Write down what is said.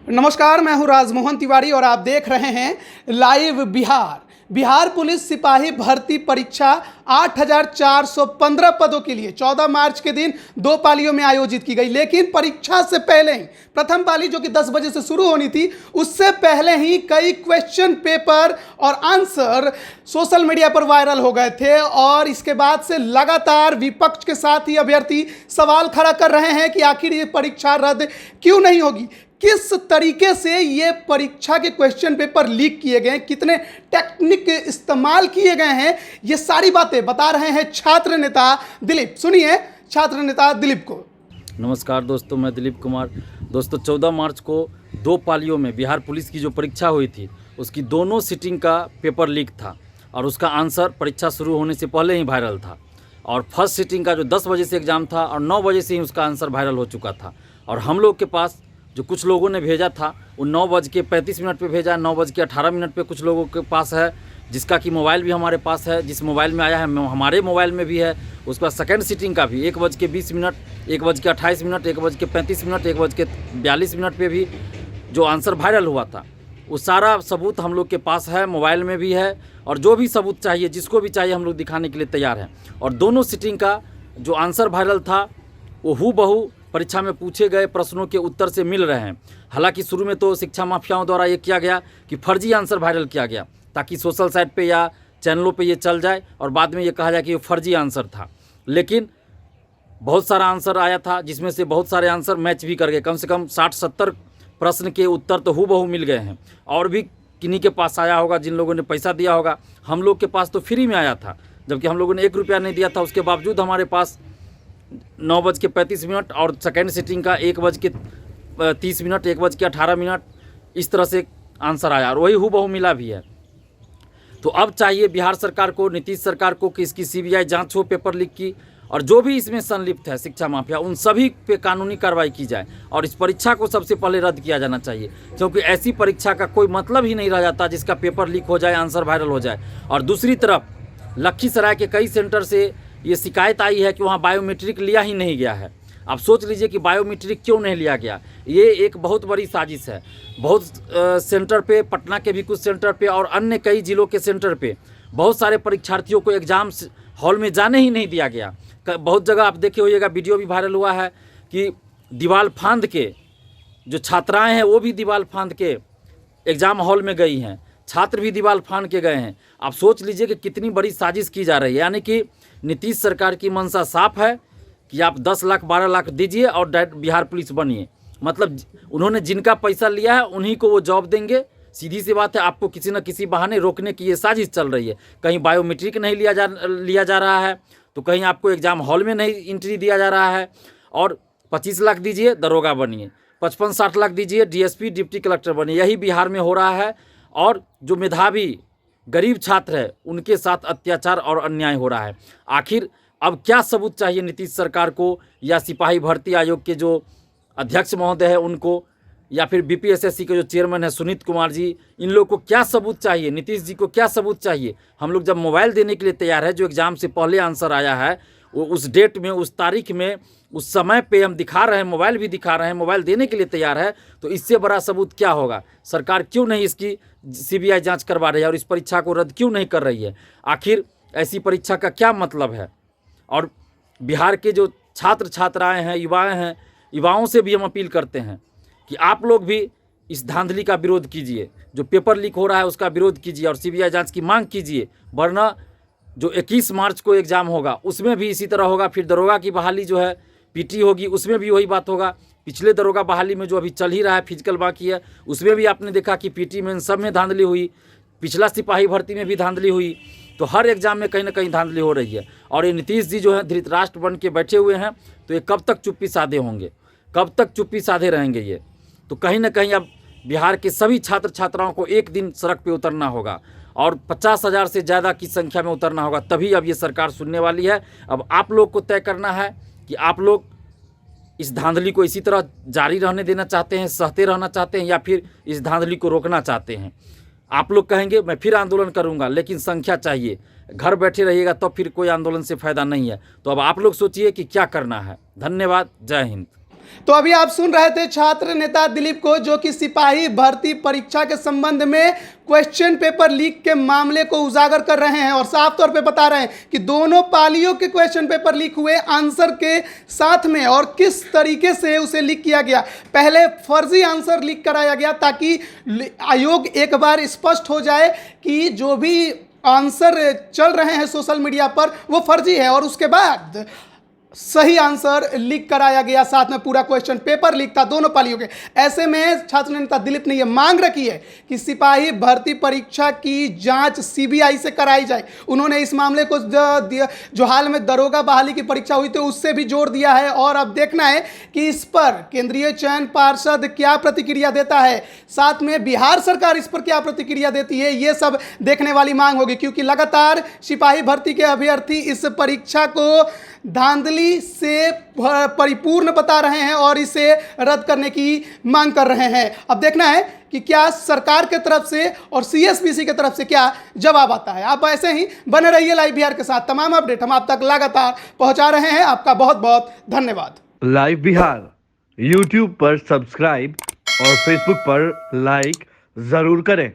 नमस्कार, मैं हूं राजमोहन तिवारी और आप देख रहे हैं लाइव बिहार। बिहार पुलिस सिपाही भर्ती परीक्षा 8,415 पदों के लिए 14 मार्च के दिन 2 पालियों में आयोजित की गई। लेकिन परीक्षा से पहले ही प्रथम पाली जो कि 10 बजे से शुरू होनी थी, उससे पहले ही कई क्वेश्चन पेपर और आंसर सोशल मीडिया पर वायरल हो गए थे और इसके बाद से लगातार विपक्ष के साथ ही अभ्यर्थी सवाल खड़ा कर रहे हैं कि आखिर ये परीक्षा रद्द क्यों नहीं होगी, किस तरीके से ये परीक्षा के क्वेश्चन पेपर लीक किए गए, कितने टेक्निक इस्तेमाल किए गए हैं, ये सारी बातें बता रहे हैं छात्र नेता दिलीप। सुनिए छात्र नेता दिलीप को। नमस्कार दोस्तों, मैं दिलीप कुमार। दोस्तों 14 मार्च को 2 पालियों में बिहार पुलिस की जो परीक्षा हुई थी, उसकी दोनों सिटिंग का पेपर लीक था और उसका आंसर परीक्षा शुरू होने से पहले ही वायरल था। और फर्स्ट सिटिंग का जो 10 बजे से एग्ज़ाम था और 9 बजे से ही उसका आंसर वायरल हो चुका था। और हम लोग के पास जो कुछ लोगों ने भेजा था वो 9:35 पे भेजा, 9:18 पे कुछ लोगों के पास है, जिसका कि मोबाइल भी हमारे पास है, जिस मोबाइल में आया है हमारे मोबाइल में भी है। उसके बाद सेकेंड सिटिंग का भी 1:20, 1:28, 1:35, 1:42 पे भी जो आंसर वायरल हुआ था, वो सारा सबूत हम लोग के पास है, मोबाइल में भी है। और जो भी सबूत चाहिए, जिसको भी चाहिए, हम लोग दिखाने के लिए तैयार हैं। और दोनों सिटिंग का जो आंसर वायरल था वो हूबहू परीक्षा में पूछे गए प्रश्नों के उत्तर से मिल रहे हैं। हालांकि शुरू में तो शिक्षा माफियाओं द्वारा ये किया गया कि फर्जी आंसर वायरल किया गया ताकि सोशल साइट पे या चैनलों पे ये चल जाए और बाद में ये कहा जाए कि ये फर्जी आंसर था। लेकिन बहुत सारा आंसर आया था, जिसमें से बहुत सारे आंसर मैच भी कर गए। कम से कम 60-70 प्रश्न के उत्तर तो हूबहू मिल गए हैं। और भी किन्हीं के पास आया होगा जिन लोगों ने पैसा दिया होगा। हम लोग के पास तो फ्री में आया था, जबकि हम लोगों ने 1 रुपया नहीं दिया था। उसके बावजूद हमारे पास 9:35 और सेकेंड सिटिंग का 1:30, 1:18 इस तरह से आंसर आया और वही हूबहू मिला भी है। तो अब चाहिए बिहार सरकार को, नीतीश सरकार को कि इसकी CBI जांच हो पेपर लीक की, और जो भी इसमें संलिप्त है शिक्षा माफिया, उन सभी पे कानूनी कार्रवाई की जाए और इस परीक्षा को सबसे पहले रद्द किया जाना चाहिए। क्योंकि ऐसी परीक्षा का कोई मतलब ही नहीं रह जाता जिसका पेपर लीक हो जाए, आंसर वायरल हो जाए। और दूसरी तरफ लखीसराय के कई सेंटर से ये शिकायत आई है कि वहाँ बायोमेट्रिक लिया ही नहीं गया है। आप सोच लीजिए कि बायोमेट्रिक क्यों नहीं लिया गया। ये एक बहुत बड़ी साजिश है। बहुत सेंटर पे, पटना के भी कुछ सेंटर पे और अन्य कई जिलों के सेंटर पे बहुत सारे परीक्षार्थियों को एग्ज़ाम हॉल में जाने ही नहीं दिया गया। बहुत जगह आप देखे होइएगा, वीडियो भी वायरल हुआ है कि दीवार फांद के जो छात्राएँ हैं वो भी दीवार फांद के एग्ज़ाम हॉल में गई हैं, छात्र भी दीवार फांद के गए हैं। आप सोच लीजिए कि कितनी बड़ी साजिश की जा रही है। यानी कि नीतीश सरकार की मंशा साफ है कि आप 10 लाख 12 लाख दीजिए और डायरेक्ट बिहार पुलिस बनिए। मतलब उन्होंने जिनका पैसा लिया है उन्हीं को वो जॉब देंगे। सीधी सी बात है, आपको किसी न किसी बहाने रोकने की ये साजिश चल रही है। कहीं बायोमेट्रिक नहीं लिया जा रहा है, तो कहीं आपको एग्ज़ाम हॉल में नहीं एंट्री दिया जा रहा है। और 25 लाख दीजिए दरोगा बनिए, 55-60 लाख दीजिए DSP डिप्टी कलेक्टर बनिए। यही बिहार में हो रहा है। और जो मेधावी गरीब छात्र है उनके साथ अत्याचार और अन्याय हो रहा है। आखिर अब क्या सबूत चाहिए नीतीश सरकार को, या सिपाही भर्ती आयोग के जो अध्यक्ष महोदय है उनको, या फिर BPSSC के जो चेयरमैन है सुनीत कुमार जी, इन लोग को क्या सबूत चाहिए, नीतीश जी को क्या सबूत चाहिए। हम लोग जब मोबाइल देने के लिए तैयार है, जो एग्ज़ाम से पहले आंसर आया है वो उस डेट में, उस तारीख में, उस समय पे हम दिखा रहे हैं, मोबाइल भी दिखा रहे हैं, मोबाइल देने के लिए तैयार है, तो इससे बड़ा सबूत क्या होगा। सरकार क्यों नहीं इसकी CBI जांच करवा रही है और इस परीक्षा को रद्द क्यों नहीं कर रही है। आखिर ऐसी परीक्षा का क्या मतलब है। और बिहार के जो छात्र छात्राएं हैं, युवाएं हैं, युवाओं से भी हम अपील करते हैं कि आप लोग भी इस धांधली का विरोध कीजिए। जो पेपर लीक हो रहा है उसका विरोध कीजिए और CBI जांच की मांग कीजिए। वरना जो 21 मार्च को एग्ज़ाम होगा उसमें भी इसी तरह होगा। फिर दरोगा की बहाली जो है PT होगी, उसमें भी वही बात होगा। पिछले दरोगा बहाली में जो अभी चल ही रहा है, फिजिकल बाकी है, उसमें भी आपने देखा कि PT में सब में धांधली हुई। पिछला सिपाही भर्ती में भी धांधली हुई। तो हर एग्ज़ाम में कहीं ना कहीं धांधली हो रही है। और ये नीतीश जी जो है धृतराष्ट्र बन के बैठे हुए हैं, तो ये कब तक चुप्पी साधे होंगे, कब तक चुप्पी साधे रहेंगे ये। तो कहीं ना कहीं अब बिहार के सभी छात्र छात्राओं को एक दिन सड़क पे उतरना होगा और 50,000 से ज़्यादा की संख्या में उतरना होगा, तभी अब ये सरकार सुनने वाली है। अब आप लोग को तय करना है कि आप लोग इस धांधली को इसी तरह जारी रहने देना चाहते हैं, सहते रहना चाहते हैं, या फिर इस धांधली को रोकना चाहते हैं। आप लोग कहेंगे मैं फिर आंदोलन करूंगा, लेकिन संख्या चाहिए। घर बैठे रहिएगा तो फिर कोई आंदोलन से फ़ायदा नहीं है। तो अब आप लोग सोचिए कि क्या करना है। धन्यवाद, जय हिंद। तो अभी आप सुन रहे थे छात्र नेता दिलीप को, जो कि सिपाही भर्ती परीक्षा के संबंध में क्वेश्चन पेपर लीक के मामले को उजागर कर रहे हैं और साफ तौर पे बता रहे हैं कि दोनों पालियों के क्वेश्चन पेपर लीक हुए आंसर के साथ में और किस तरीके से उसे लीक किया गया। पहले फर्जी आंसर लीक कराया गया ताकि आयोग एक बार स्पष्ट हो जाए कि जो भी आंसर चल रहे हैं सोशल मीडिया पर वो फर्जी है, और उसके बाद सही आंसर लीक कराया गया, साथ में पूरा क्वेश्चन पेपर लीक था दोनों पालियों के। ऐसे में छात्र नेता दिलीप ने यह मांग रखी है कि सिपाही भर्ती परीक्षा की जांच सीबीआई से कराई जाए। उन्होंने इस मामले को जो हाल में दरोगा बहाली की परीक्षा हुई थी उससे भी जोड़ दिया है, और अब देखना है कि इस पर केंद्रीय चयन पार्षद क्या प्रतिक्रिया देता है, साथ में बिहार सरकार इस पर क्या प्रतिक्रिया देती है। ये सब देखने वाली मांग होगी, क्योंकि लगातार सिपाही भर्ती के अभ्यर्थी इस परीक्षा को धांधली से परिपूर्ण बता रहे हैं और इसे रद्द करने की मांग कर रहे हैं। अब देखना है कि क्या सरकार के तरफ से और सीएसबीसी के तरफ से क्या जवाब आता है। आप ऐसे ही बने रहिए लाइव बिहार के साथ, तमाम अपडेट हम आप तक लगातार पहुंचा रहे हैं। आपका बहुत बहुत धन्यवाद। लाइव बिहार यूट्यूब पर सब्सक्राइब और फेसबुक पर लाइक जरूर करें।